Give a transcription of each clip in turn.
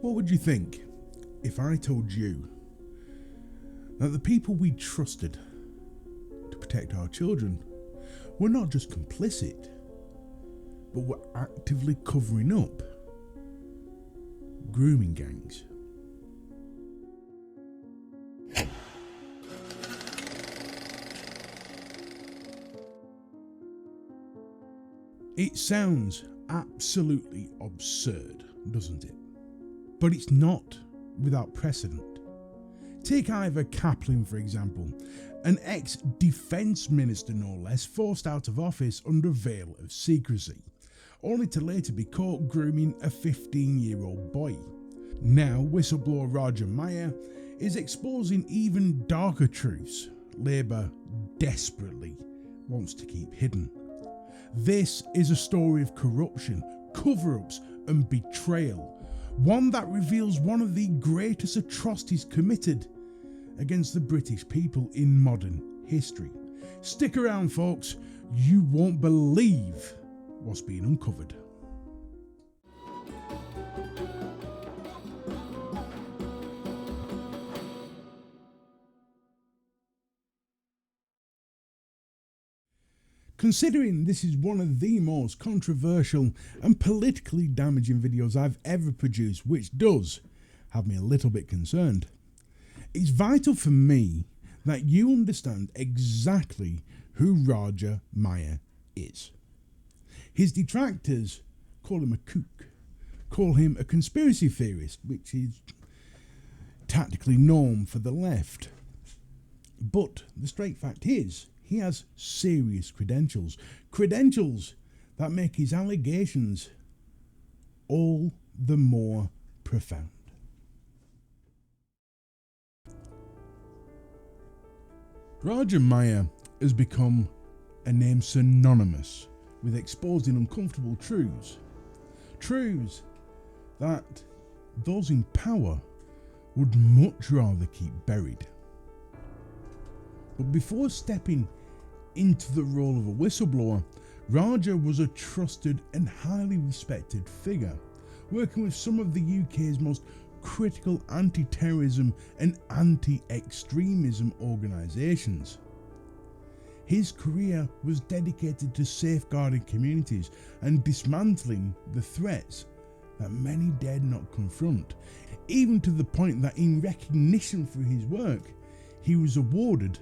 What would you think if I told you that the people we trusted to protect our children were not just complicit, but were actively covering up grooming gangs? It sounds absolutely absurd, doesn't it? But it's not without precedent. Take Ivor Kaplan, for example, an ex-defence minister no less, forced out of office under veil of secrecy, only to later be caught grooming a 15-year-old boy. Now, whistleblower Raja Miah is exposing even darker truths Labour desperately wants to keep hidden. This is a story of corruption, cover-ups and betrayal, one that reveals one of the greatest atrocities committed against the British people in modern history. Stick around, folks, you won't believe what's being uncovered. Considering this is one of the most controversial and politically damaging videos I've ever produced, which does have me a little bit concerned, it's vital for me that you understand exactly who Raja Miah is. His detractors call him a kook, call him a conspiracy theorist, which is tactically norm for the left. But the straight fact is, he has serious credentials that make his allegations all the more profound. Raja Miah has become a name synonymous with exposing uncomfortable truths that those in power would much rather keep buried. But before stepping into the role of a whistleblower, Raja was a trusted and highly respected figure, working with some of the UK's most critical anti-terrorism and anti-extremism organisations. His career was dedicated to safeguarding communities and dismantling the threats that many dared not confront, even to the point that in recognition for his work, he was awarded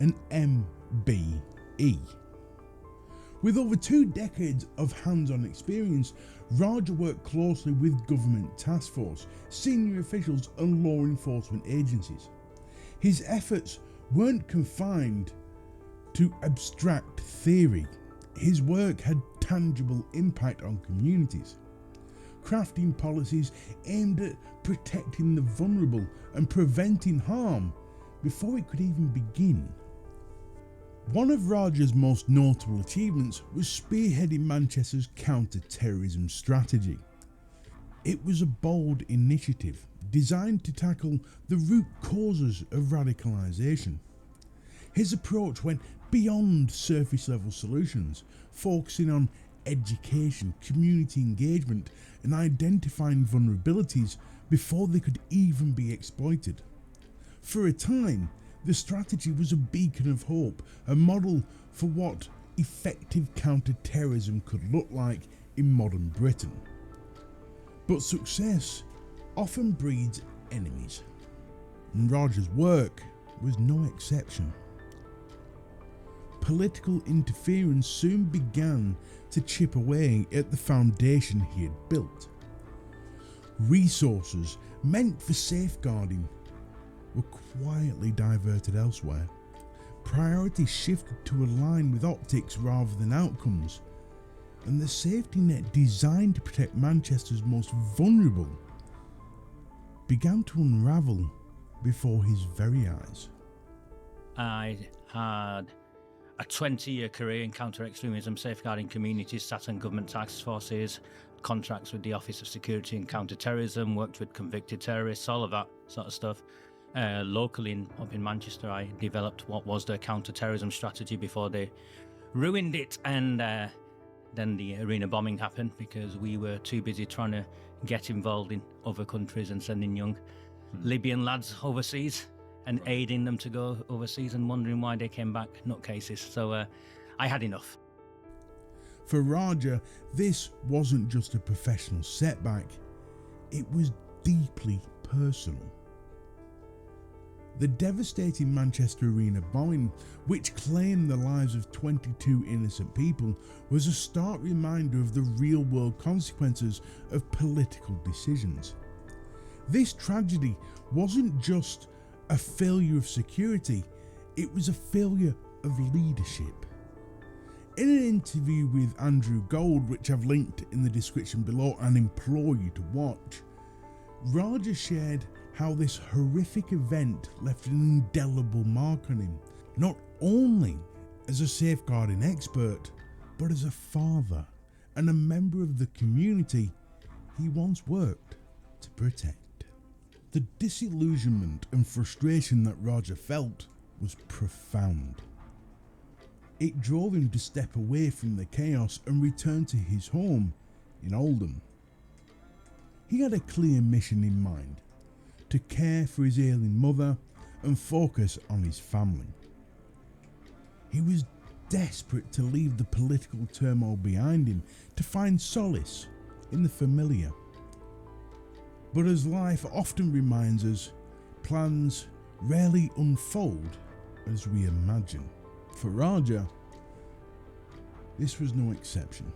an MBE. With over 2 decades of hands-on experience, Raja worked closely with government task force, senior officials and law enforcement agencies. His efforts weren't confined to abstract theory. His work had tangible impact on communities, crafting policies aimed at protecting the vulnerable and preventing harm before it could even begin. One of Raja's most notable achievements was spearheading Manchester's counter-terrorism strategy. It was a bold initiative designed to tackle the root causes of radicalisation. His approach went beyond surface-level solutions, focusing on education, community engagement, and identifying vulnerabilities before they could even be exploited. For a time, the strategy was a beacon of hope, a model for what effective counter-terrorism could look like in modern Britain. But success often breeds enemies, and Raja's work was no exception. Political interference soon began to chip away at the foundation he had built. Resources meant for safeguarding were quietly diverted elsewhere. Priorities shifted to align with optics rather than outcomes, and the safety net designed to protect Manchester's most vulnerable began to unravel before his very eyes. I had a 20-year career in counter-extremism, safeguarding communities, sat on government task forces, contracts with the Office of Security and Counter-Terrorism, worked with convicted terrorists, all of that sort of stuff. Locally up in Manchester, I developed what was the counter-terrorism strategy before they ruined it, and then the arena bombing happened because we were too busy trying to get involved in other countries and sending young Libyan lads overseas and aiding them to go overseas and wondering why they came back nutcases. So I had enough. For Raja, this wasn't just a professional setback, it was deeply personal. The devastating Manchester Arena bombing, which claimed the lives of 22 innocent people, was a stark reminder of the real-world consequences of political decisions. This tragedy wasn't just a failure of security, it was a failure of leadership. In an interview with Andrew Gold, which I've linked in the description below and implore you to watch, Raja shared how this horrific event left an indelible mark on him, not only as a safeguarding expert, but as a father and a member of the community he once worked to protect. The disillusionment and frustration that Raja felt was profound. It drove him to step away from the chaos and return to his home in Oldham. He had a clear mission in mind: to care for his ailing mother and focus on his family. He was desperate to leave the political turmoil behind him, to find solace in the familiar. But as life often reminds us, plans rarely unfold as we imagine. For Raja, this was no exception.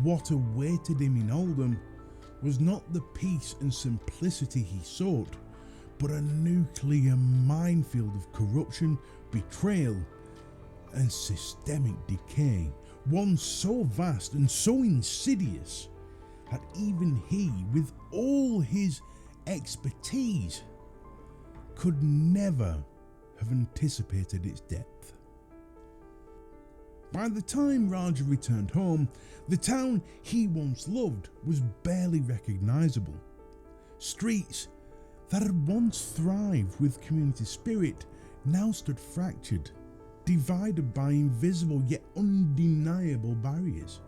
What awaited him in Oldham was not the peace and simplicity he sought, but a nuclear minefield of corruption, betrayal, and systemic decay, one so vast and so insidious that even he, with all his expertise, could never have anticipated its depth. By the time Raja returned home, the town he once loved was barely recognisable. Streets that had once thrived with community spirit now stood fractured, divided by invisible yet undeniable barriers.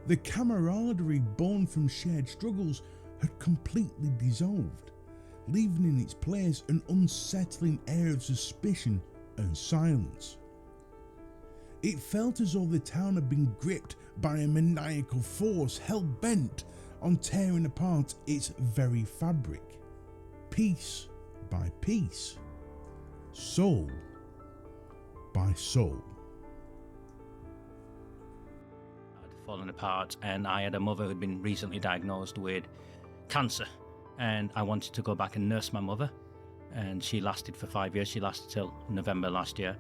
The camaraderie born from shared struggles had completely dissolved, leaving in its place an unsettling air of suspicion and silence. It felt as though the town had been gripped by a maniacal force hell-bent on tearing apart its very fabric, piece by piece, soul by soul. I'd fallen apart, and I had a mother who'd been recently diagnosed with cancer, and I wanted to go back and nurse my mother, and she lasted for 5 years. She lasted till November last year,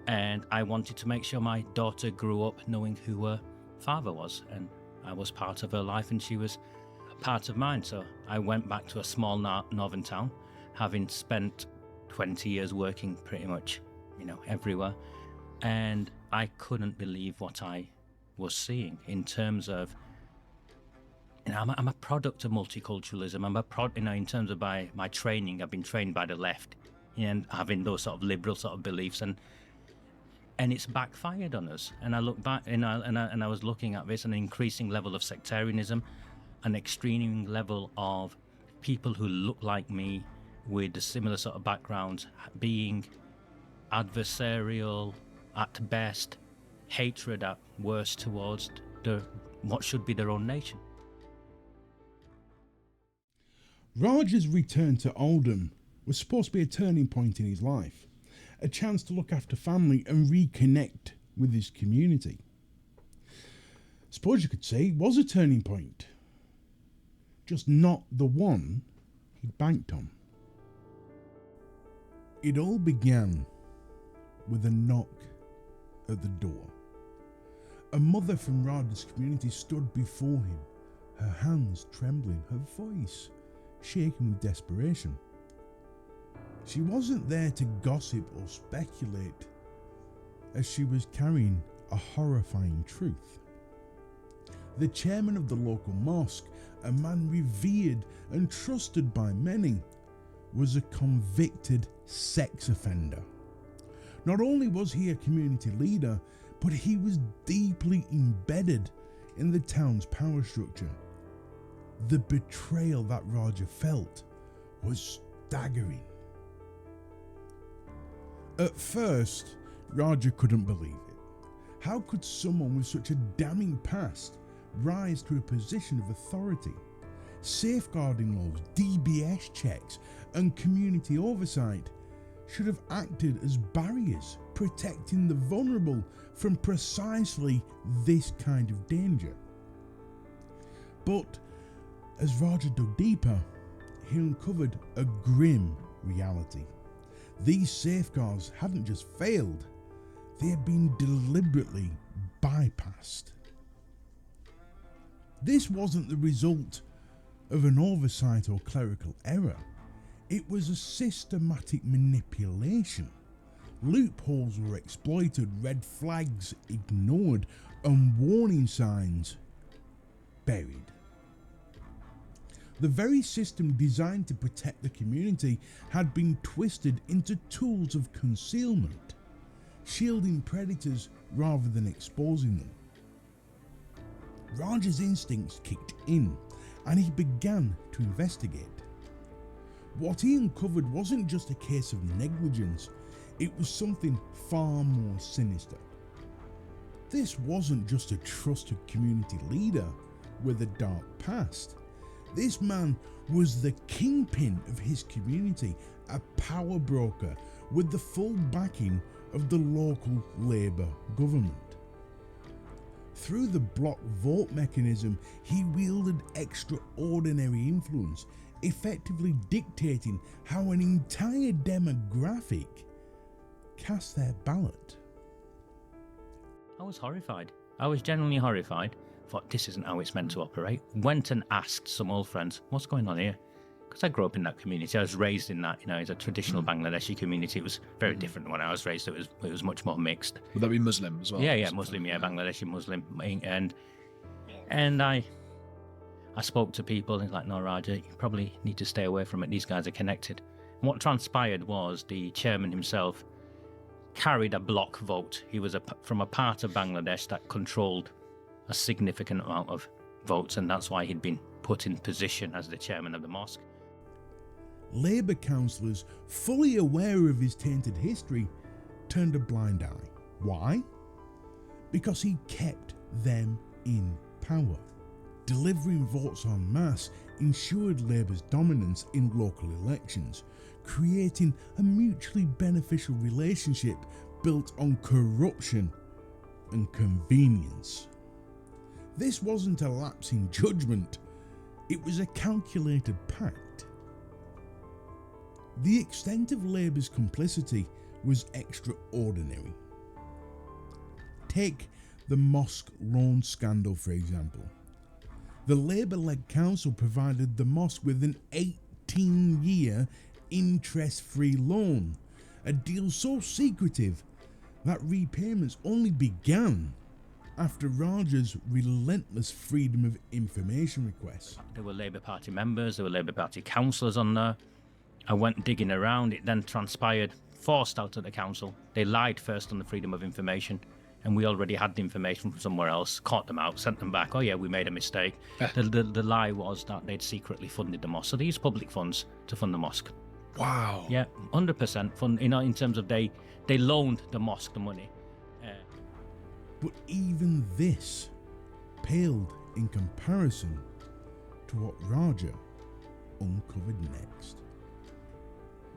and I wanted to make sure my daughter grew up knowing who her father was, and I was part of her life and she was part of mine. So I went back to a small northern town, having spent 20 years working pretty much, everywhere, and I couldn't believe what I was seeing in terms of, I'm a product of multiculturalism. In terms of my training, I've been trained by the left and having those sort of liberal sort of beliefs, and it's backfired on us. And I look back, and I was looking at this, an increasing level of sectarianism, an extreme level of people who look like me with a similar sort of backgrounds being adversarial at best, hatred at worst towards what should be their own nation. Raja's return to Oldham was supposed to be a turning point in his life, a chance to look after family and reconnect with his community. Suppose you could say it was a turning point, just not the one he'd banked on. It all began with a knock at the door. A mother from Raja's community stood before him, her hands trembling, her voice shaking with desperation. She wasn't there to gossip or speculate, as she was carrying a horrifying truth. The chairman of the local mosque, a man revered and trusted by many, was a convicted sex offender. Not only was he a community leader, but he was deeply embedded in the town's power structure. The betrayal that Raja felt was staggering. At first, Raja couldn't believe it. How could someone with such a damning past rise to a position of authority? Safeguarding laws, DBS checks, and community oversight should have acted as barriers, protecting the vulnerable from precisely this kind of danger. But as Raja dug deeper, he uncovered a grim reality. These safeguards hadn't just failed, they had been deliberately bypassed. This wasn't the result of an oversight or clerical error. It was a systematic manipulation. Loopholes were exploited, red flags ignored, and warning signs buried. The very system designed to protect the community had been twisted into tools of concealment, shielding predators rather than exposing them. Raja's instincts kicked in, and he began to investigate. What he uncovered wasn't just a case of negligence, it was something far more sinister. This wasn't just a trusted community leader with a dark past. This man was the kingpin of his community, a power broker with the full backing of the local Labour government. Through the block vote mechanism, he wielded extraordinary influence, effectively dictating how an entire demographic cast their ballot. I was horrified. I was genuinely horrified. Thought, this isn't how it's meant to operate. Went and asked some old friends, what's going on here? Because I grew up in that community. I was raised in that, it's a traditional Bangladeshi community. It was very different when I was raised. It was much more mixed. Would that be Muslim as well? Yeah, Muslim, Bangladeshi Muslim. And I spoke to people, and like, no, Raja, you probably need to stay away from it. These guys are connected. And what transpired was the chairman himself carried a block vote. He was from a part of Bangladesh that controlled a significant amount of votes, and that's why he'd been put in position as the chairman of the mosque. Labour councillors, fully aware of his tainted history, turned a blind eye. Why? Because he kept them in power. Delivering votes en masse ensured Labour's dominance in local elections, creating a mutually beneficial relationship built on corruption and convenience. This wasn't a lapse in judgment, it was a calculated pact. The extent of Labour's complicity was extraordinary. Take the mosque loan scandal, for example. The Labour-led council provided the mosque with an 18-year interest-free loan, a deal so secretive that repayments only began after Raja's relentless freedom of information requests. There were Labour Party members, there were Labour Party councillors on there. I went digging around. It then transpired, forced out of the council. They lied first on the freedom of information, and we already had the information from somewhere else, caught them out, sent them back. Oh yeah, we made a mistake. The lie was that they'd secretly funded the mosque. So they used public funds to fund the mosque. Wow. Yeah, 100% fund, in terms of they loaned the mosque the money. But even this paled in comparison to what Raja uncovered next.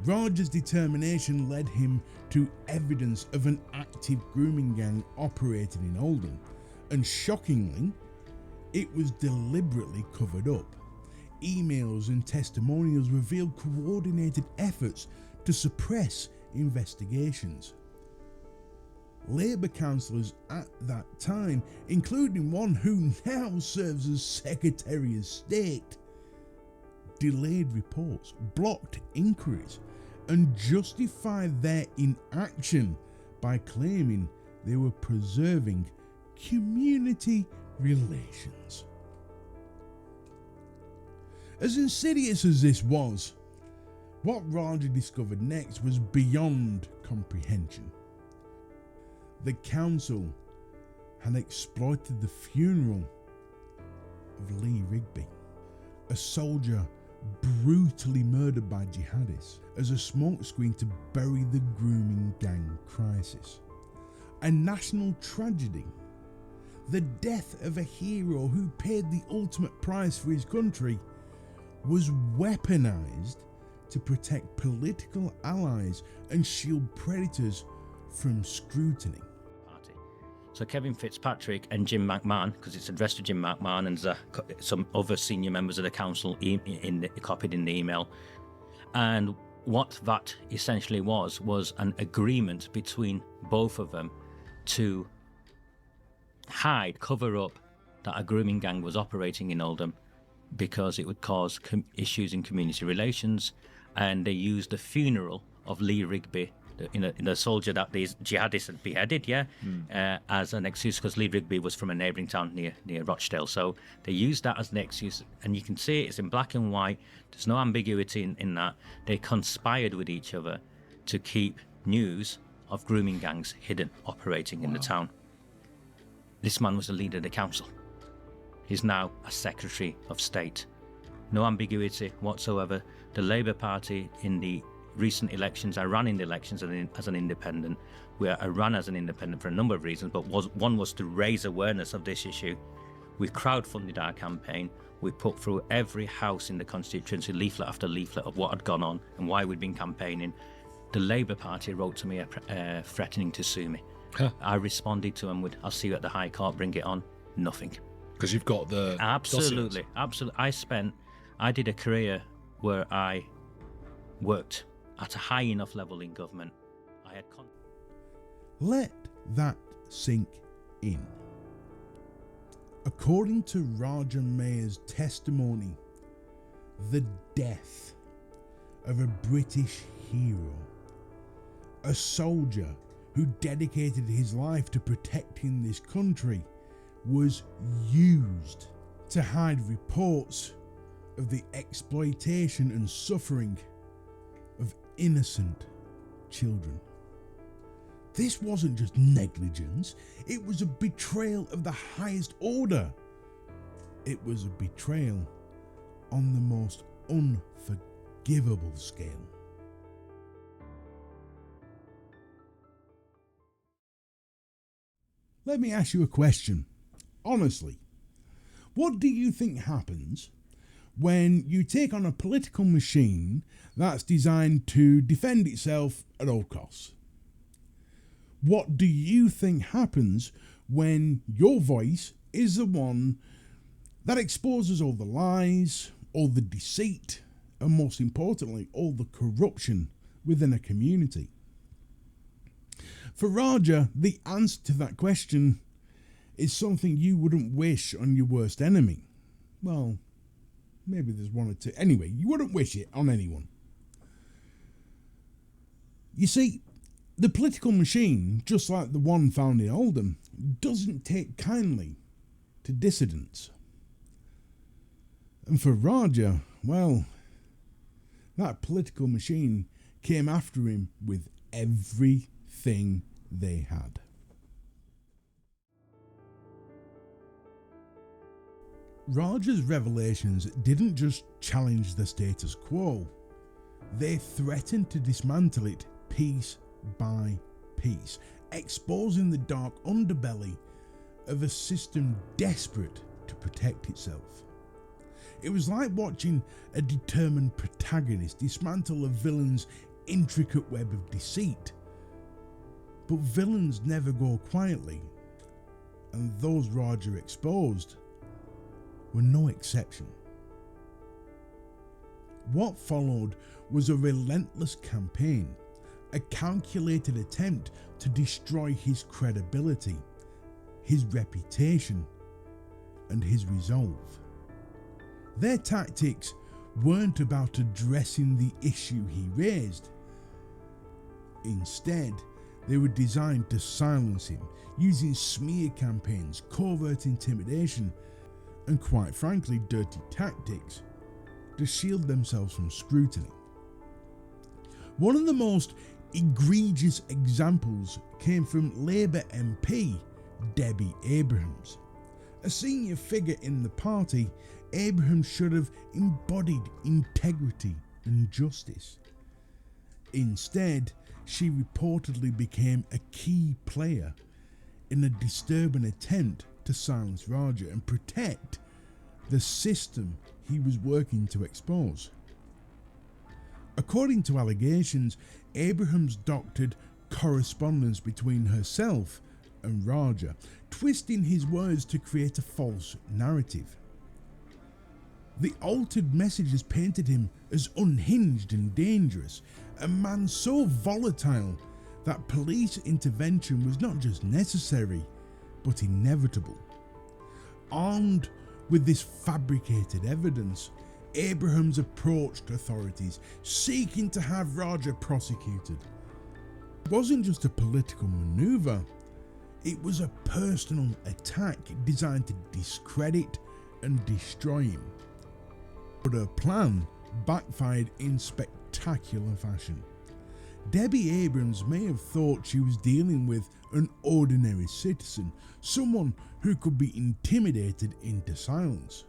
Raja's determination led him to evidence of an active grooming gang operating in Oldham, and shockingly, it was deliberately covered up. Emails and testimonials revealed coordinated efforts to suppress investigations. Labour councillors at that time, including one who now serves as Secretary of State, delayed reports, blocked inquiries, and justified their inaction by claiming they were preserving community relations. As insidious as this was, what Raja discovered next was beyond comprehension. The council had exploited the funeral of Lee Rigby. a soldier brutally murdered by jihadists as a smokescreen to bury the grooming gang crisis. A national tragedy. The death of a hero who paid the ultimate price for his country was weaponized to protect political allies and shield predators from scrutiny. So Kevin Fitzpatrick and Jim McMahon, because it's addressed to Jim McMahon and some other senior members of the council copied in the email. And what that essentially was an agreement between both of them to cover up that a grooming gang was operating in Oldham because it would cause issues in community relations. And they used the funeral of Lee Rigby, the soldier that these jihadists had beheaded, as an excuse, because Lee Rigby was from a neighbouring town near Rochdale. So they used that as an excuse, and you can see it's in black and white. There's no ambiguity in that. They conspired with each other to keep news of grooming gangs hidden, operating in the town. This man was the leader of the council. He's now a Secretary of State. No ambiguity whatsoever. The Labour Party in the recent elections, I ran in the elections as an independent, where I ran as an independent for a number of reasons, but one was to raise awareness of this issue. We crowdfunded our campaign. We put through every house in the constituency, leaflet after leaflet of what had gone on and why we'd been campaigning. The Labour Party wrote to me threatening to sue me. I responded to them with, I'll see you at the High Court, bring it on. Nothing. Because you've got the Absolutely. I did a career where I worked at a high enough level in government. Let that sink in. According to Raja Miah's testimony, the death of a British hero, a soldier who dedicated his life to protecting this country, was used to hide reports of the exploitation and suffering of innocent children. This wasn't just negligence, it was a betrayal of the highest order. It was a betrayal on the most unforgivable scale. Let me ask you a question. Honestly, what do you think happens when you take on a political machine that's designed to defend itself at all costs? What do you think happens when your voice is the one that exposes all the lies, all the deceit, and most importantly, all the corruption within a community? For Raja, the answer to that question is something you wouldn't wish on your worst enemy. Well, maybe there's one or two. Anyway, you wouldn't wish it on anyone. You see, the political machine, just like the one found in Oldham, doesn't take kindly to dissidents. And for Raja, well, that political machine came after him with everything they had. Raja's revelations didn't just challenge the status quo, they threatened to dismantle it piece by piece, exposing the dark underbelly of a system desperate to protect itself. It was like watching a determined protagonist dismantle a villain's intricate web of deceit. But villains never go quietly, and those Raja exposed were no exception. What followed was a relentless campaign, a calculated attempt to destroy his credibility, his reputation, and his resolve. Their tactics weren't about addressing the issue he raised. Instead, they were designed to silence him, using smear campaigns, covert intimidation, and quite frankly, dirty tactics to shield themselves from scrutiny. One of the most egregious examples came from Labour MP Debbie Abrahams. A senior figure in the party Abraham should have embodied integrity and justice. Instead, she reportedly became a key player in a disturbing attempt to silence Raja and protect the system he was working to expose. According to allegations, Abraham's doctored correspondence between herself and Raja, twisting his words to create a false narrative. The altered messages painted him as unhinged and dangerous, a man so volatile that police intervention was not just necessary, but inevitable. Armed with this fabricated evidence, Abrahams approached authorities, seeking to have Raja prosecuted. It wasn't just a political maneuver, it was a personal attack designed to discredit and destroy him. But her plan backfired in spectacular fashion. Debbie Abrams may have thought she was dealing with an ordinary citizen, someone who could be intimidated into silence.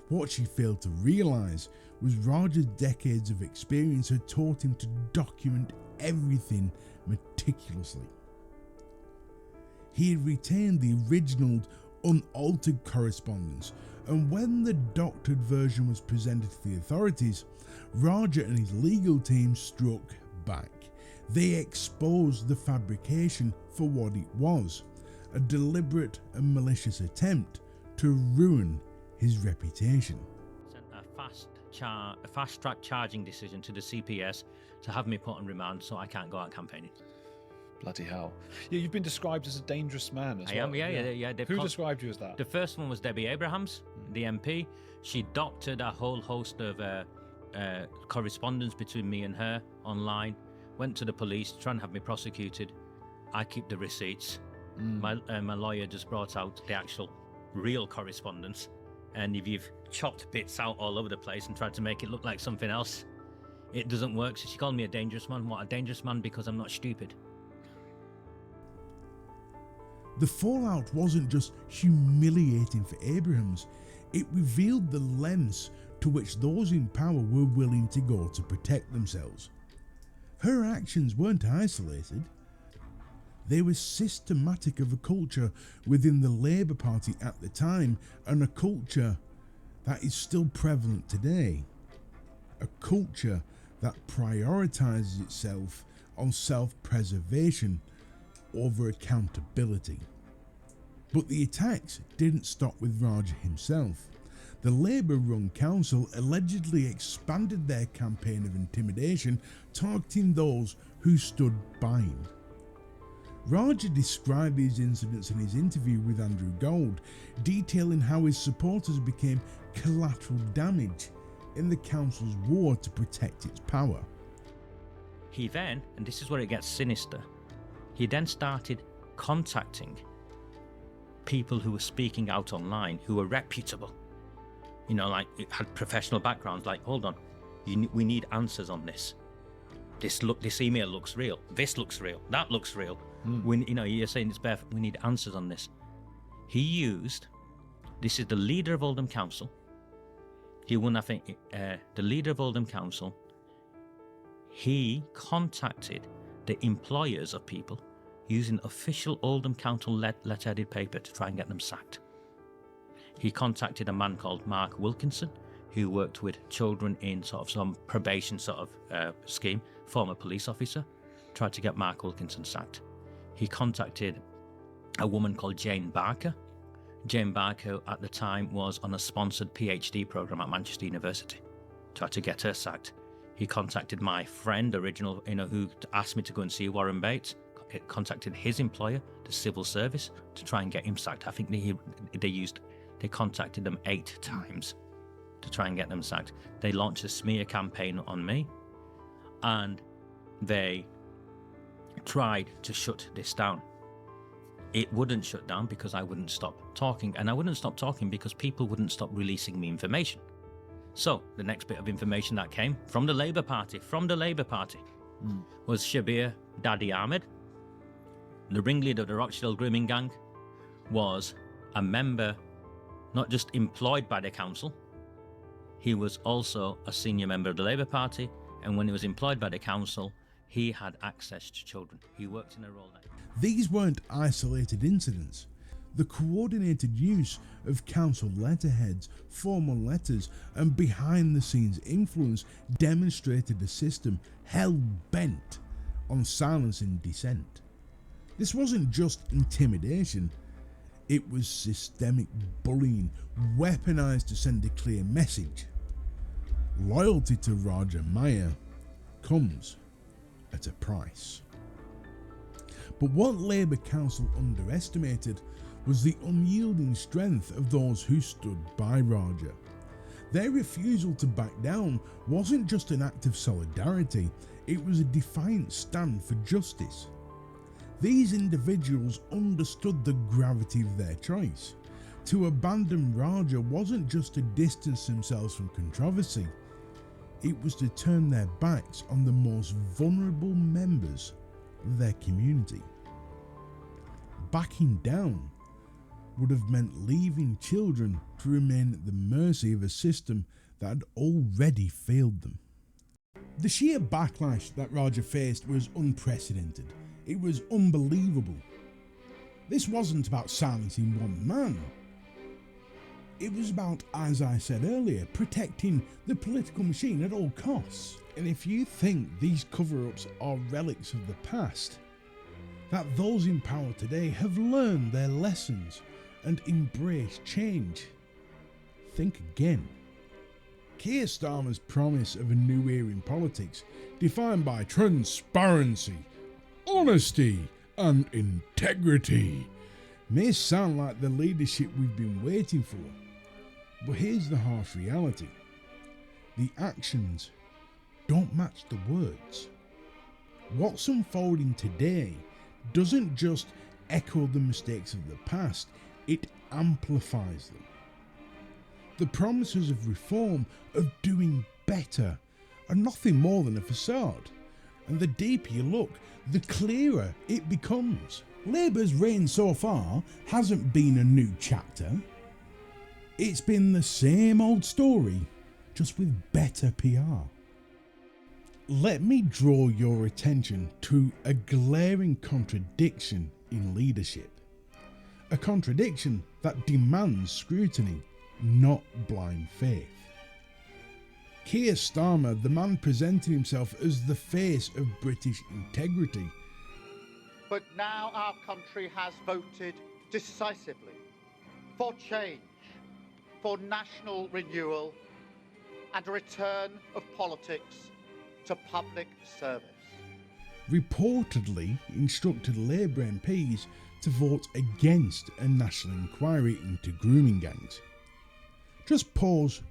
What she failed to realise was Raja's decades of experience had taught him to document everything meticulously. He had retained the original, unaltered correspondence, and when the doctored version was presented to the authorities, Raja and his legal team struck back. They exposed the fabrication for what it was, a deliberate and malicious attempt to ruin his reputation. Sent a fast-track charging decision to the CPS to have me put on remand so I can't go out campaigning. Bloody hell. Yeah, you've been described as a dangerous man as well. I am, yeah. Who described you as that? The first one was Debbie Abrahams, the MP. She doctored a whole host of correspondence between me and her online, went to the police, trying to have me prosecuted. I keep the receipts. My lawyer just brought out the actual real correspondence. And if you've chopped bits out all over the place and tried to make it look like something else, it doesn't work. So she called me a dangerous man. What, a dangerous man because I'm not stupid? The fallout wasn't just humiliating for Abrahams, it revealed the lengths to which those in power were willing to go to protect themselves. Her actions weren't isolated. They were systematic of a culture within the Labour Party at the time, and a culture that is still prevalent today. A culture that prioritises itself on self-preservation over accountability. But the attacks didn't stop with Raja himself. The Labour-run council allegedly expanded their campaign of intimidation, targeting those who stood by him. Raja described these incidents in his interview with Andrew Gold, detailing how his supporters became collateral damage in the council's war to protect its power. He then, and this is where it gets sinister, he then started contacting people who were speaking out online who were reputable. You know, like had professional backgrounds, like, hold on, we need answers on this. This email looks real. This looks real. That looks real. You're saying it's bad. We need answers on this. He used, this is the leader of Oldham Council. He won, I think, the leader of Oldham Council. He contacted the employers of people using official Oldham Council letterheaded paper to try and get them sacked. He contacted a man called Mark Wilkinson, who worked with children in sort of some probation sort of scheme, former police officer, tried to get Mark Wilkinson sacked. He contacted a woman called Jane Barker. Jane Barker at the time was on a sponsored PhD program at Manchester University, tried to get her sacked. He contacted my friend, who asked me to go and see Warren Bates. It contacted his employer, the civil service, to try and get him sacked. I think they contacted them 8 times to try and get them sacked. They launched a smear campaign on me, and they tried to shut this down. It wouldn't shut down because I wouldn't stop talking, and I wouldn't stop talking because people wouldn't stop releasing me information. So the next bit of information that came from the Labour Party, was Shabir Daddy Ahmed, the ringleader of the Rochdale Grooming gang, was a member not just employed by the council, He was also a senior member of the Labour Party, and when he was employed by the council, he had access to children. He worked in a role that... These weren't isolated incidents. The coordinated use of council letterheads, formal letters, and behind-the-scenes influence demonstrated a system hell-bent on silencing dissent. This wasn't just intimidation, it was systemic bullying, weaponized to send a clear message. Loyalty to Raja Miah comes at a price. But what Labour Council underestimated was the unyielding strength of those who stood by Raja. Their refusal to back down wasn't just an act of solidarity, it was a defiant stand for justice. These individuals understood the gravity of their choice. To abandon Raja wasn't just to distance themselves from controversy, it was to turn their backs on the most vulnerable members of their community. Backing down would have meant leaving children to remain at the mercy of a system that had already failed them. The sheer backlash that Raja faced was unprecedented. It was unbelievable. This wasn't about silencing one man. It was about, as I said earlier, protecting the political machine at all costs. And if you think these cover-ups are relics of the past, that those in power today have learned their lessons and embraced change, think again. Keir Starmer's promise of a new era in politics, defined by transparency, honesty and integrity, may sound like the leadership we've been waiting for, but here's the harsh reality. The actions don't match the words. What's unfolding today doesn't just echo the mistakes of the past, it amplifies them. The promises of reform, of doing better, are nothing more than a facade. And the deeper you look, the clearer it becomes. Labour's reign so far hasn't been a new chapter. It's been the same old story, just with better PR. Let me draw your attention to a glaring contradiction in leadership. A contradiction that demands scrutiny, not blind faith. Keir Starmer, the man presenting himself as the face of British integrity. But now our country has voted decisively for change, for national renewal and a return of politics to public service. Reportedly instructed Labour MPs to vote against a national inquiry into grooming gangs. Just pause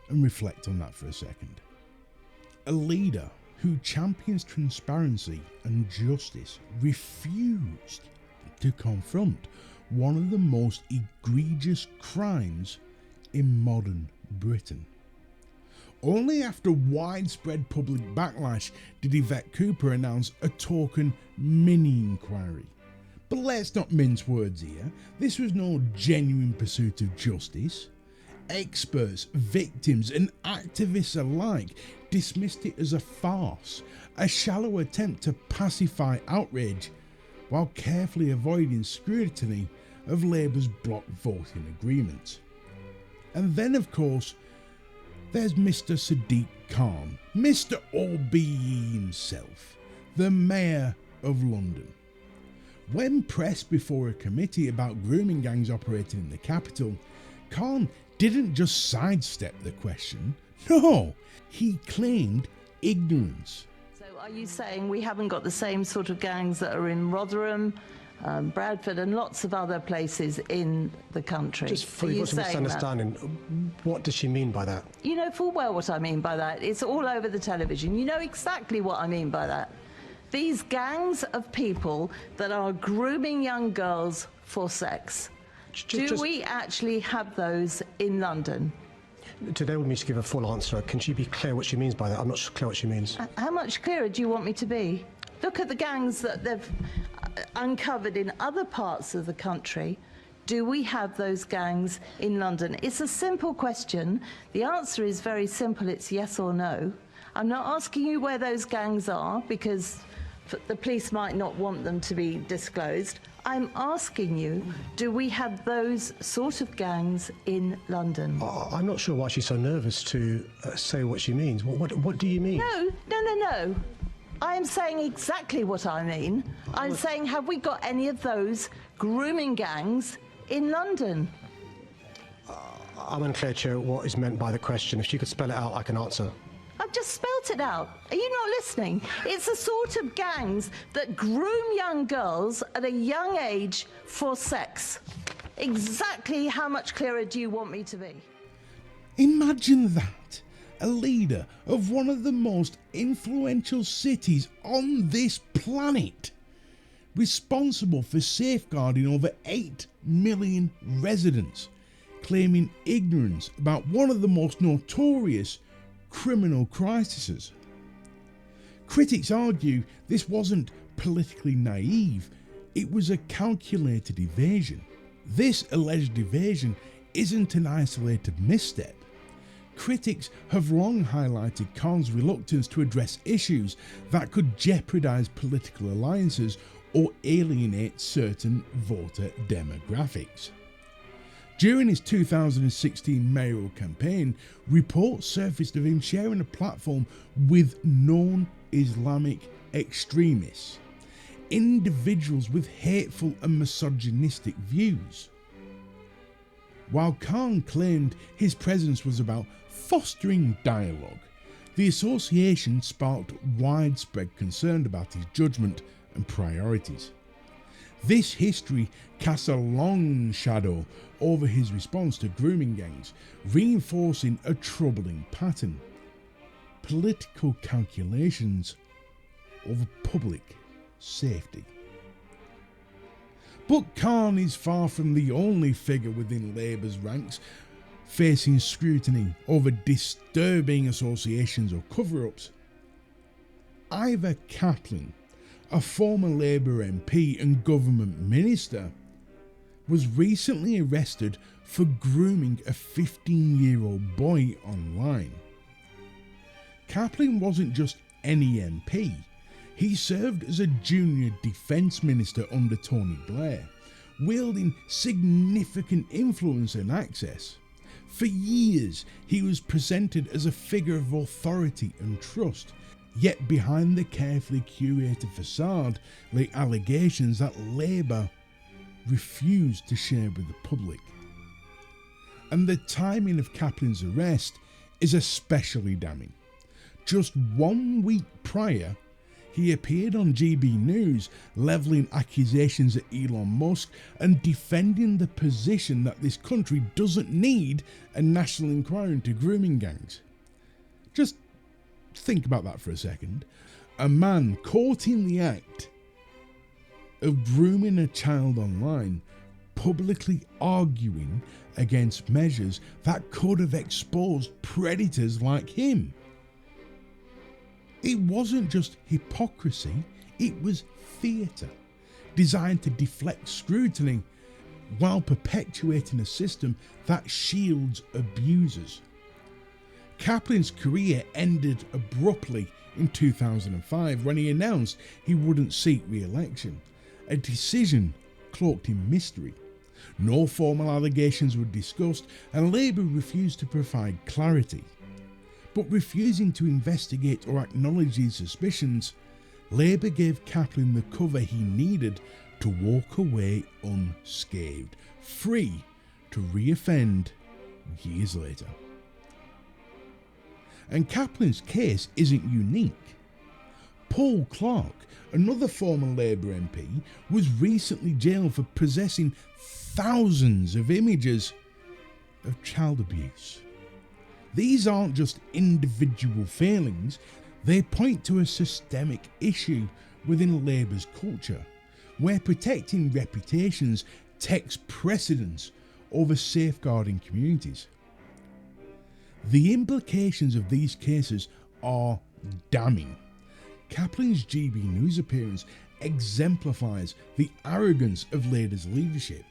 and reflect on that for a second. A leader who champions transparency and justice refused to confront one of the most egregious crimes in modern Britain. Only after widespread public backlash did Yvette Cooper announce a token mini-inquiry. But let's not mince words here, this was no genuine pursuit of justice. Experts, victims and activists alike dismissed it as a farce, a shallow attempt to pacify outrage, while carefully avoiding scrutiny of Labour's block voting agreement. And then of course, there's Mr. Sadiq Khan, Mr. OBE himself, the Mayor of London. When pressed before a committee about grooming gangs operating in the capital, Khan didn't just sidestep the question, no, he claimed ignorance. So are you saying we haven't got the same sort of gangs that are in Rotherham, Bradford and lots of other places in the country? Just for your misunderstanding, what does she mean by that? You know full well what I mean by that. It's all over the television. You know exactly what I mean by that. These gangs of people that are grooming young girls for sex. Do we actually have those in London? Today we need to give a full answer. Can she be clear what she means by that? I'm not clear what she means. How much clearer do you want me to be? Look at the gangs that they've uncovered in other parts of the country. do we have those gangs in London? It's a simple question. The answer is very simple. It's yes or no. I'm not asking you where those gangs are because the police might not want them to be disclosed. I'm asking you, do we have those sort of gangs in London? I'm not sure why she's so nervous to say what she means. What do you mean? No. I am saying exactly what I mean. I'm saying, have we got any of those grooming gangs in London? I'm unclear, Chair, what is meant by the question. If she could spell it out, I can answer. I've just spelt it out. Are you not listening? It's the sort of gangs that groom young girls at a young age for sex. Exactly how much clearer do you want me to be? Imagine that. A leader of one of the most influential cities on this planet, responsible for safeguarding over 8 million residents, claiming ignorance about one of the most notorious criminal crises. Critics argue this wasn't politically naive, it was a calculated evasion. This alleged evasion isn't an isolated misstep. Critics have long highlighted Khan's reluctance to address issues that could jeopardise political alliances or alienate certain voter demographics. During his 2016 mayoral campaign, reports surfaced of him sharing a platform with known Islamic extremists, individuals with hateful and misogynistic views. While Khan claimed his presence was about fostering dialogue, the association sparked widespread concern about his judgment and priorities. This history casts a long shadow over his response to grooming gangs, reinforcing a troubling pattern: political calculations over public safety. But Khan is far from the only figure within Labour's ranks facing scrutiny over disturbing associations or cover-ups. Ivor Kaplan, a former Labour MP and government minister, was recently arrested for grooming a 15-year-old boy online. Kaplan wasn't just any MP. He served as a junior defence minister under Tony Blair, wielding significant influence and access. For years, he was presented as a figure of authority and trust, yet behind the carefully curated facade lay allegations that Labour refused to share with the public. And the timing of Kaplan's arrest is especially damning. Just 1 week prior, he appeared on GB News, levelling accusations at Elon Musk and defending the position that this country doesn't need a national inquiry into grooming gangs. Just think about that for a second. A man caught in the act of grooming a child online, publicly arguing against measures that could have exposed predators like him. It wasn't just hypocrisy, it was theatre, designed to deflect scrutiny while perpetuating a system that shields abusers. Kaplan's career ended abruptly in 2005 when he announced he wouldn't seek re-election, a decision cloaked in mystery. No formal allegations were discussed and Labour refused to provide clarity. But refusing to investigate or acknowledge these suspicions, Labour gave Kaplan the cover he needed to walk away unscathed, free to re-offend years later. And Kaplan's case isn't unique. Paul Clark, another former Labour MP, was recently jailed for possessing thousands of images of child abuse. These aren't just individual failings, they point to a systemic issue within Labour's culture, where protecting reputations takes precedence over safeguarding communities. The implications of these cases are damning. Kaplan's GB News appearance exemplifies the arrogance of Labour's leadership,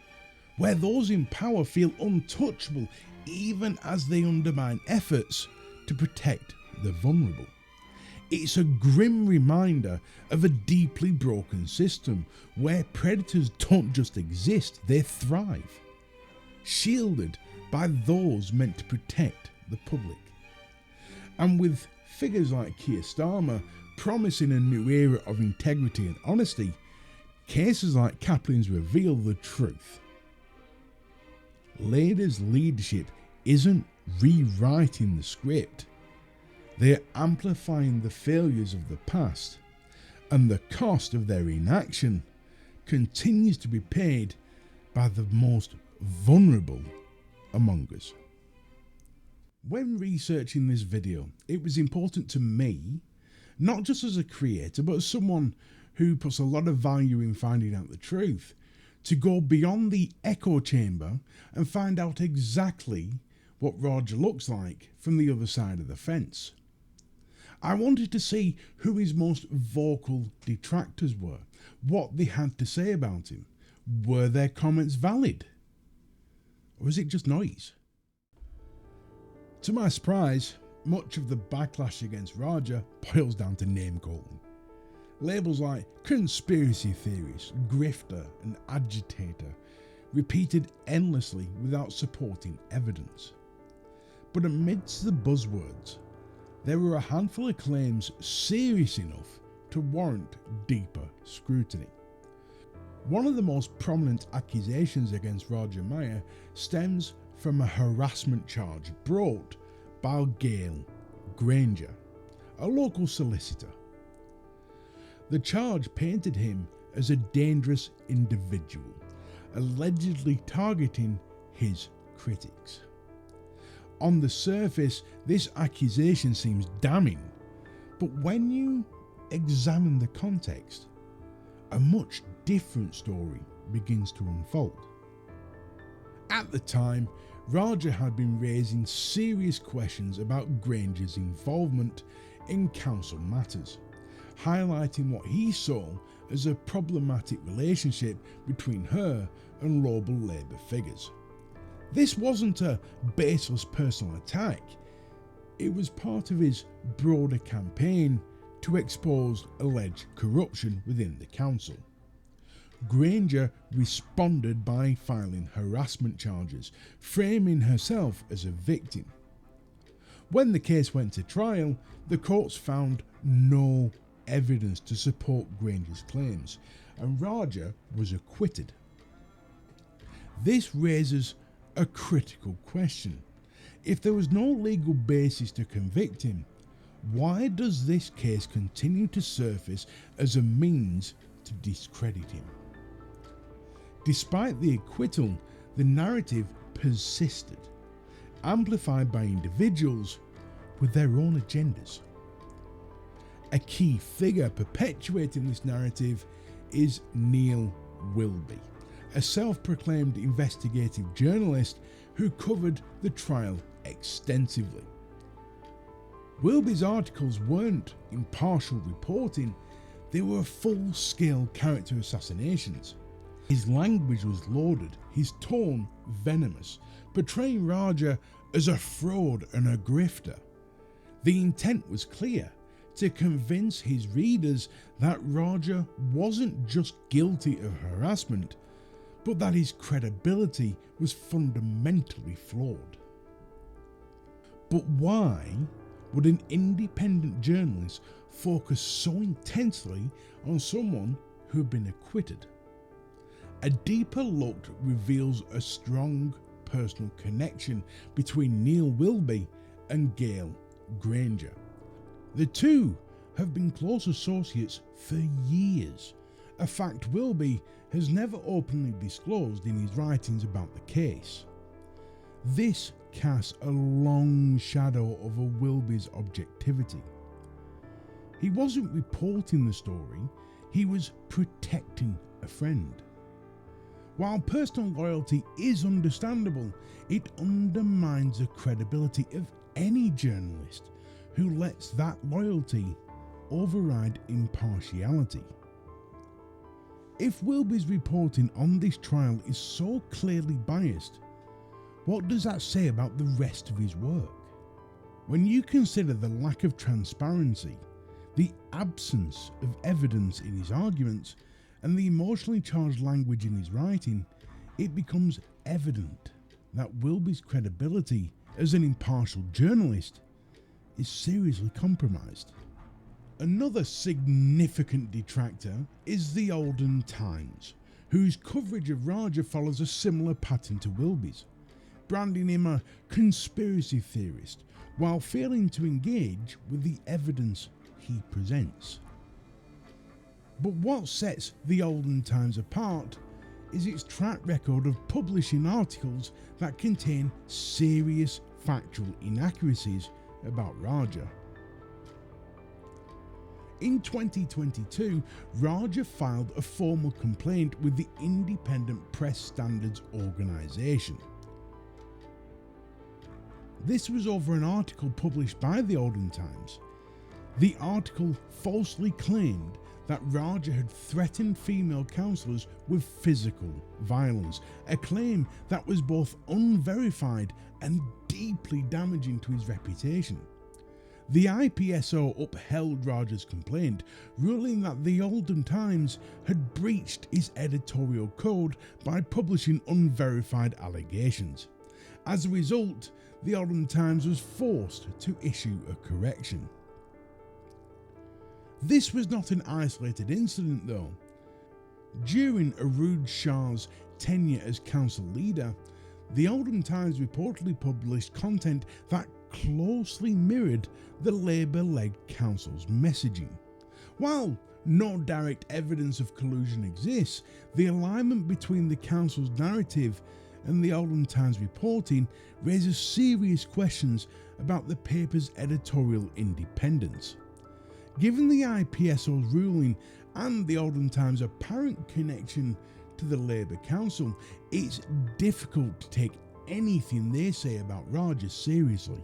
where those in power feel untouchable even as they undermine efforts to protect the vulnerable. It's a grim reminder of a deeply broken system where predators don't just exist, they thrive, shielded by those meant to protect the public. And with figures like Keir Starmer promising a new era of integrity and honesty, cases like Kaplan's reveal the truth. Labour's leadership isn't rewriting the script, they're amplifying the failures of the past, and the cost of their inaction continues to be paid by the most vulnerable among us. When researching this video, it was important to me, not just as a creator, but as someone who puts a lot of value in finding out the truth, to go beyond the echo chamber and find out exactly what Raja looks like from the other side of the fence. I wanted to see who his most vocal detractors were, what they had to say about him. Were their comments valid? Or is it just noise? To my surprise, much of the backlash against Raja boils down to name calling. Labels like conspiracy theorist, grifter and agitator repeated endlessly without supporting evidence. But amidst the buzzwords, there were a handful of claims serious enough to warrant deeper scrutiny. One of the most prominent accusations against Raja Miah stems from a harassment charge brought by Gail Granger, a local solicitor. The charge painted him as a dangerous individual, allegedly targeting his critics. On the surface, this accusation seems damning, but when you examine the context, a much different story begins to unfold. At the time, Raja had been raising serious questions about Granger's involvement in council matters, highlighting what he saw as a problematic relationship between her and local Labour figures. This wasn't a baseless personal attack, it was part of his broader campaign to expose alleged corruption within the council. Granger responded by filing harassment charges, framing herself as a victim. When the case went to trial, the courts found no evidence to support Granger's claims, and Raja was acquitted. This raises a critical question. If there was no legal basis to convict him, why does this case continue to surface as a means to discredit him? Despite the acquittal, the narrative persisted, amplified by individuals with their own agendas. A key figure perpetuating this narrative is Neil Wilby, a self-proclaimed investigative journalist who covered the trial extensively. Wilby's articles weren't impartial reporting, they were full-scale character assassinations. His language was lauded, his tone venomous, portraying Raja as a fraud and a grifter. The intent was clear, to convince his readers that Raja wasn't just guilty of harassment, but that his credibility was fundamentally flawed. But why would an independent journalist focus so intensely on someone who had been acquitted? A deeper look reveals a strong personal connection between Neil Wilby and Gail Granger. The two have been close associates for years, a fact Wilby has never openly disclosed in his writings about the case. This casts a long shadow over Wilby's objectivity. He wasn't reporting the story, he was protecting a friend. While personal loyalty is understandable, it undermines the credibility of any journalist who lets that loyalty override impartiality. If Wilby's reporting on this trial is so clearly biased, what does that say about the rest of his work? When you consider the lack of transparency, the absence of evidence in his arguments, and the emotionally charged language in his writing, it becomes evident that Wilby's credibility as an impartial journalist is seriously compromised. Another significant detractor is the Oldham Times, whose coverage of Raja follows a similar pattern to Wilby's, branding him a conspiracy theorist while failing to engage with the evidence he presents. But what sets the Oldham Times apart is its track record of publishing articles that contain serious factual inaccuracies about Raja. In 2022, Raja filed a formal complaint with the Independent Press Standards Organisation. This was over an article published by the Oldham Times. The article falsely claimed that Raja had threatened female counsellors with physical violence, a claim that was both unverified and deeply damaging to his reputation. The IPSO upheld Raja's complaint, ruling that the Oldham Times had breached its editorial code by publishing unverified allegations. As a result, the Oldham Times was forced to issue a correction. This was not an isolated incident though. During Arooj Shah's tenure as council leader, the Oldham Times reportedly published content that closely mirrored the Labour-led council's messaging. While no direct evidence of collusion exists, the alignment between the council's narrative and the Oldham Times reporting raises serious questions about the paper's editorial independence. Given the IPSO's ruling and the Oldham Times' apparent connection to the Labour Council, it's difficult to take anything they say about Raja seriously.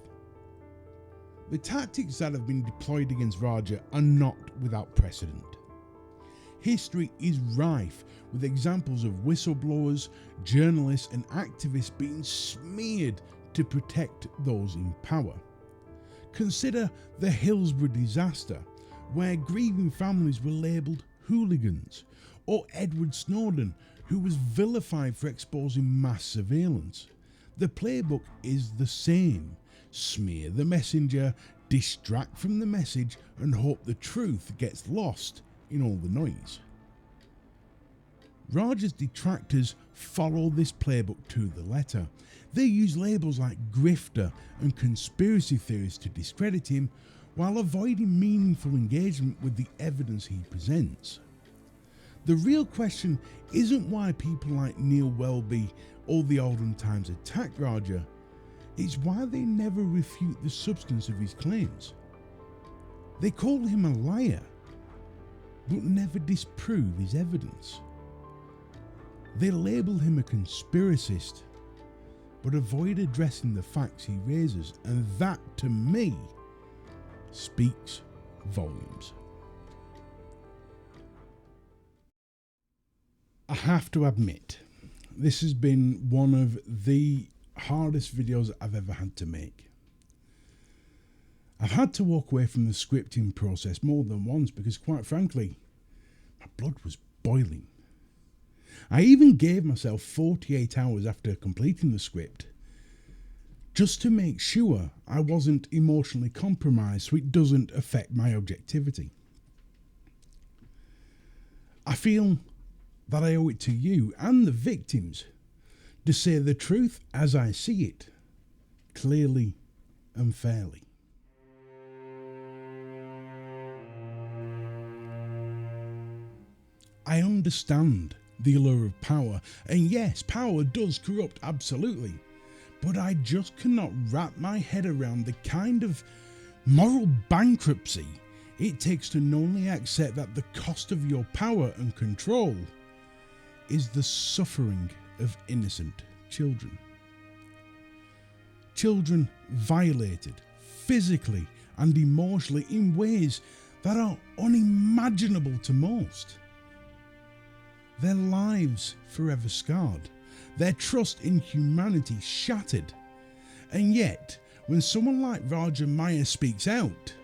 The tactics that have been deployed against Raja are not without precedent. History is rife with examples of whistleblowers, journalists and activists being smeared to protect those in power. Consider the Hillsborough disaster, where grieving families were labelled hooligans, or Edward Snowden, who was vilified for exposing mass surveillance. The playbook is the same: smear the messenger, distract from the message, and hope the truth gets lost in all the noise. Raja's detractors follow this playbook to the letter. They use labels like grifter and conspiracy theorist to discredit him, while avoiding meaningful engagement with the evidence he presents. The real question isn't why people like Neil Welby or the Oldham Times attack Raja, it's why they never refute the substance of his claims. They call him a liar, but never disprove his evidence. They label him a conspiracist, but avoid addressing the facts he raises, and that, to me, speaks volumes. I have to admit, this has been one of the hardest videos I've ever had to make. I've had to walk away from the scripting process more than once because, quite frankly, my blood was boiling. I even gave myself 48 hours after completing the script just to make sure I wasn't emotionally compromised so it doesn't affect my objectivity. I feel that I owe it to you and the victims to say the truth as I see it, clearly and fairly. I understand the allure of power, and yes, power does corrupt, absolutely. But I just cannot wrap my head around the kind of moral bankruptcy it takes to not only accept that the cost of your power and control is the suffering of innocent children. Children violated physically and emotionally in ways that are unimaginable to most. their lives forever scarred, their trust in humanity shattered. And yet, when someone like Raja Miah speaks out,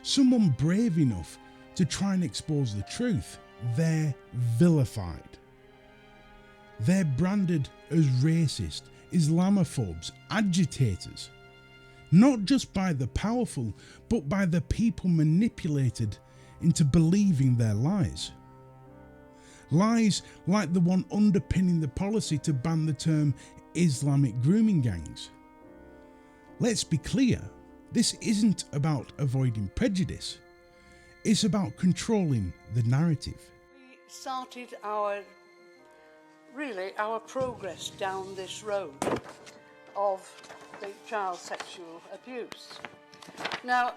someone brave enough to try and expose the truth, they're vilified. They're branded as racist, Islamophobes, agitators, not just by the powerful, but by the people manipulated into believing their lies. Lies like the one underpinning the policy to ban the term Islamic grooming gangs. Let's be clear, this isn't about avoiding prejudice, it's about controlling the narrative. We started our progress down this road of the child sexual abuse. Now,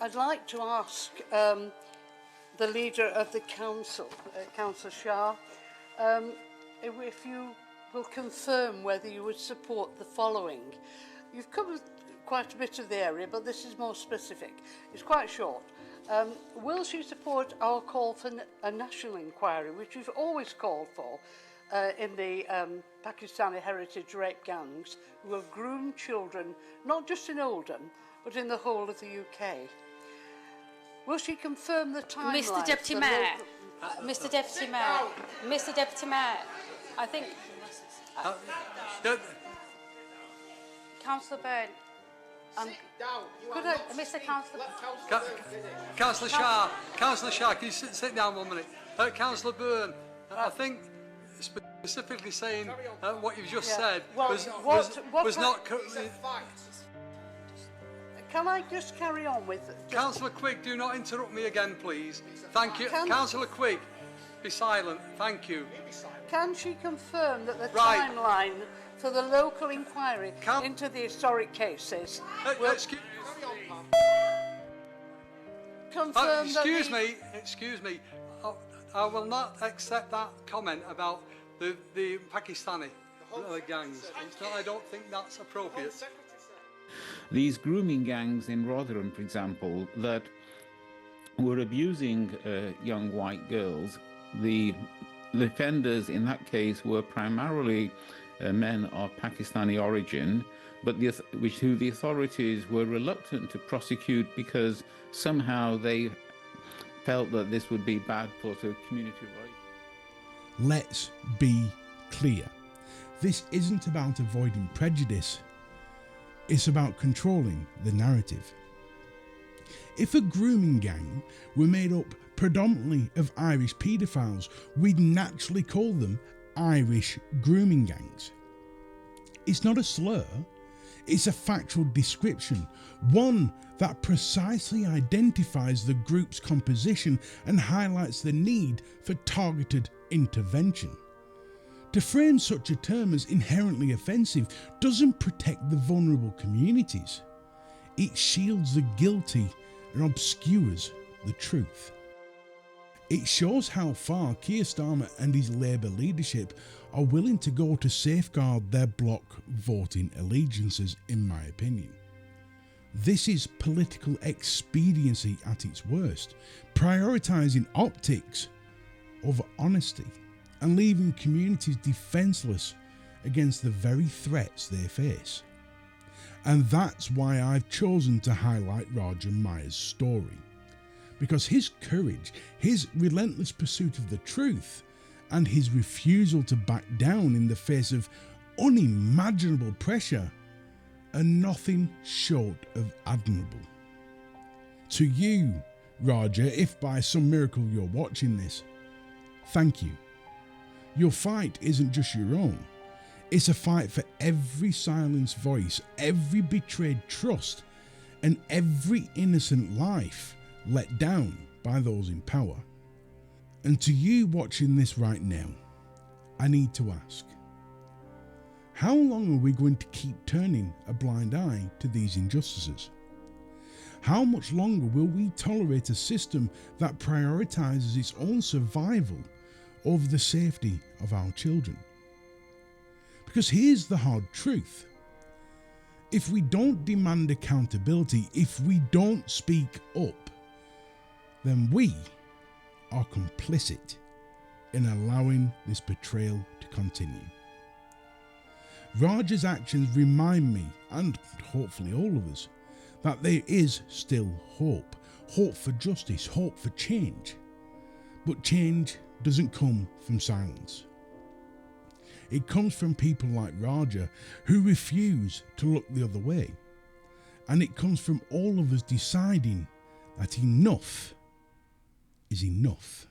I'd like to ask the leader of the council, Councillor Shah, if you will confirm whether you would support the following. You've covered quite a bit of the area, but this is more specific. It's quite short. Will she support our call for a national inquiry, which we've always called for, in the Pakistani heritage rape gangs who have groomed children, not just in Oldham, but in the whole of the UK? Will she confirm the timeline? Mr Deputy Mayor, Mr Deputy Mayor, Mr Deputy Mayor, I think... Councillor Byrne, could I, Mr Councillor... Councillor Shah, can you sit down 1 minute? Councillor Byrne, I think specifically saying what you've just said was not... Can I just carry on with... Councillor Quigg, do not interrupt me again, please. Thank you. Councillor Quigg, be silent. Thank you. Can she confirm that the timeline for the local inquiry into the historic cases... Excuse me. I will not accept that comment about the Pakistani gangs. I don't think that's appropriate. These grooming gangs in Rotherham, for example, that were abusing young white girls, the offenders in that case were primarily men of Pakistani origin, but who the authorities were reluctant to prosecute because somehow they felt that this would be bad for the community rights. Let's be clear. This isn't about avoiding prejudice. It's about controlling the narrative. If a grooming gang were made up predominantly of Irish paedophiles, we'd naturally call them Irish grooming gangs. It's not a slur, it's a factual description, one that precisely identifies the group's composition and highlights the need for targeted intervention. To frame such a term as inherently offensive doesn't protect the vulnerable communities. It shields the guilty and obscures the truth. It shows how far Keir Starmer and his Labour leadership are willing to go to safeguard their bloc voting allegiances, in my opinion. This is political expediency at its worst, prioritising optics over honesty and leaving communities defenceless against the very threats they face. And that's why I've chosen to highlight Raja Miah's story. Because his courage, his relentless pursuit of the truth, and his refusal to back down in the face of unimaginable pressure are nothing short of admirable. To you, Raja, if by some miracle you're watching this, thank you. Your fight isn't just your own. It's a fight for every silenced voice, every betrayed trust, and every innocent life let down by those in power. And to you watching this right now, I need to ask, how long are we going to keep turning a blind eye to these injustices? How much longer will we tolerate a system that prioritises its own survival over the safety of our children? Because here's the hard truth. If we don't demand accountability, if we don't speak up, then we are complicit in allowing this betrayal to continue. Raja's actions remind me, and hopefully all of us, that there is still hope. Hope for justice, hope for change. But change doesn't come from silence. It comes from people like Raja who refuse to look the other way. And it comes from all of us deciding that enough is enough.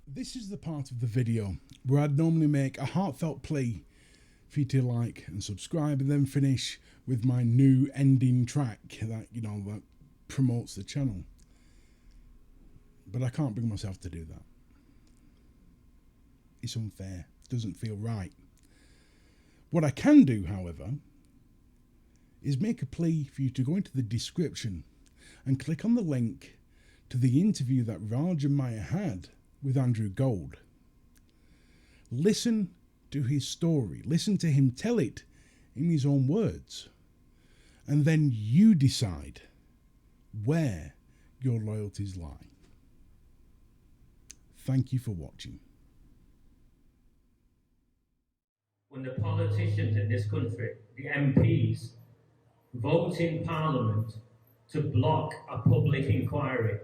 This is the part of the video where I'd normally make a heartfelt plea for you to like and subscribe, and then finish with my new ending track that, that promotes the channel. But I can't bring myself to do that. It's unfair. It doesn't feel right. What I can do, however, is make a plea for you to go into the description and click on the link to the interview that Raja Miah had with Andrew Gold. Listen to his story. Listen to him tell it in his own words. And then you decide where your loyalties lie. Thank you for watching. When the politicians in this country, the MPs, vote in Parliament to block a public inquiry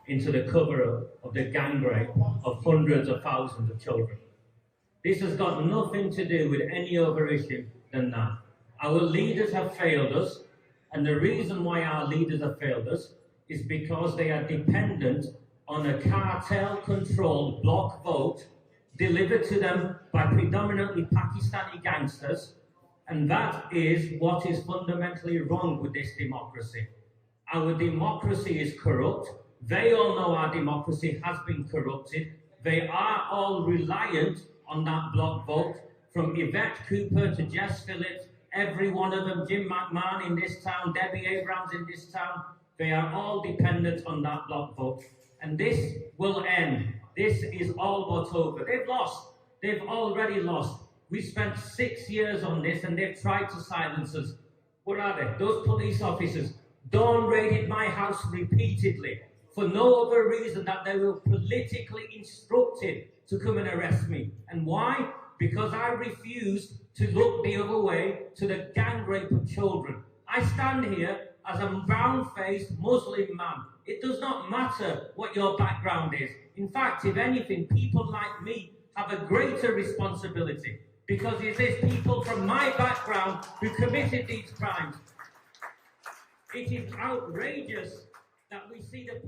into the cover-up of the gang rape of hundreds of thousands of children. This has got nothing to do with any other issue than that. Our leaders have failed us, and the reason why our leaders have failed us is because they are dependent on a cartel-controlled block vote delivered to them by predominantly Pakistani gangsters, and that is what is fundamentally wrong with this democracy. Our democracy is corrupt. They all know our democracy has been corrupted. They are all reliant on that block vote, from Yvette Cooper to Jess Phillips, every one of them, Jim McMahon in this town, Debbie Abrams in this town. They are all dependent on that block vote. And this will end. This is all but over. They've lost. They've already lost. We spent 6 years on this, and they've tried to silence us. What are they? Those police officers. Dawn raided my house repeatedly for no other reason that they were politically instructed to come and arrest me. And why? Because I refused to look the other way to the gang rape of children. I stand here as a brown-faced Muslim man. It does not matter what your background is. In fact, if anything, people like me have a greater responsibility, because it is people from my background who committed these crimes. It is outrageous that we see the